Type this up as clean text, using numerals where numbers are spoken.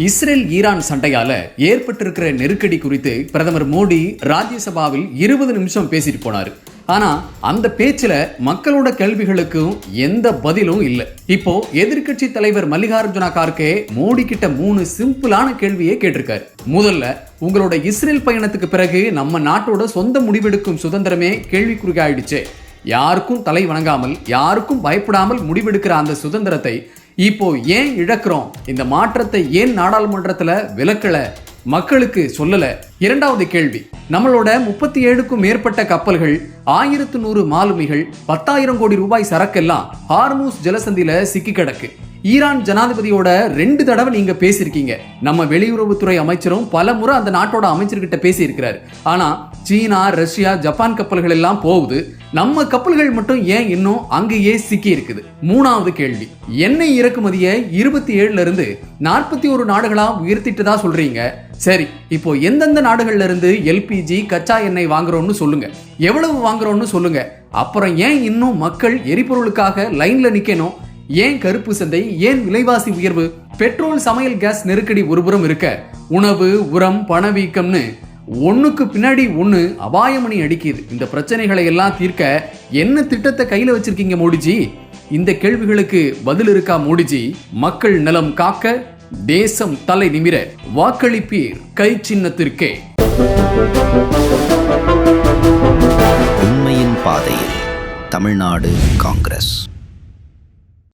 Israel Iran சண்டையால ஏற்பட்டிருக்கிற நெருக்கடி குறித்து பிரதமர் மோடி ராஜ்யசபாவில் 20 நிமிஷம் பேசிட்டு போனாரு. ஆனா அந்த பேச்சுல மக்களோட கேள்விகளுக்கும் எந்த பதிலும் இல்லை. இப்போ எதிர்க்கட்சி தலைவர் மல்லிகார்ஜுன கார்கே மோடி கிட்ட 3 சிம்பிளான கேள்வியை கேட்டிருக்காரு. முதல்ல, உங்களோட இஸ்ரேல் பயணத்துக்கு பிறகு நம்ம நாட்டோட சொந்த முடிவெடுக்கும் சுதந்திரமே கேள்விக்குறியாயிடுச்சு. யாருக்கும் தலை வணங்காமல் யாருக்கும் பயப்படாமல் முடிவெடுக்கிற அந்த சுதந்திரத்தை இப்போ ஏன் இழக்கிறோம்? இந்த மாற்றத்தை ஏன் நாடாளுமன்றத்துல விலக்கல, மக்களுக்கு சொல்லல? இரண்டாவது கேள்வி, நம்மளோட 37க்கும் மேற்பட்ட கப்பல்கள், 1100 மாலுமிகள், 10,000 கோடி ரூபாய் சரக்கெல்லாம் ஹார்மூஸ் ஜலசந்தியில சிக்கி கிடக்கு. ஈரான் ஜனாதிபதியோட 2 தடவை நீங்க பேசியிருக்கீங்க. நம்ம வெளியுறவுத்துறை அமைச்சரும் பல முறை அந்த நாட்டோட அமைச்சர்கிட்ட பேசியிருக்கிறாரு. ஆனா சீனா, ரஷ்யா, ஜப்பான் கப்பல்கள் எல்லாம் போகுது, நம்ம கப்பல்கள் மட்டும் ஏன் இன்னும் அங்கேயே சிக்கி இருக்குது? மூணாவது கேள்வி, எண்ணெய் இறக்குமதியை 27ல இருந்து 41 நாடுகளா உயர்த்திட்டுதா சொல்றீங்க. சரி, இப்போ எந்தெந்த நாடுகள்ல இருந்து எல்பிஜி கச்சா எண்ணெய் வாங்குறோம்னு சொல்லுங்க, எவ்வளவு வாங்குறோம்னு சொல்லுங்க. அப்புறம் ஏன் இன்னும் மக்கள் எரிபொருளுக்காக லைன்ல நிக்கணும்? ஏன் கருப்பு சந்தை, ஏன் விலைவாசி உயர்வு? பெட்ரோல், சமையல் கேஸ் நெருக்கடி ஒருபுறம் இருக்க, உணவு, உரம், பணவீக்கம்னு ஒண்ணுக்கு பின்னாடி ஒண்ணு அபாயமணி அடிக்குது. இந்த பிரச்சனைகளை எல்லாம் தீர்க்க என்ன திட்டத்தை கையில வச்சிருக்கீங்க மோடிஜி? இந்த கேள்விகளுக்கு பதில் இருக்கா மோடிஜி? மக்கள் நலம் காக்க, தேசம் தலை நிமிர வாக்களிப்பீர் கை சின்னத்திற்கே. உண்மையின் பாதையில் தமிழ்நாடு காங்கிரஸ்.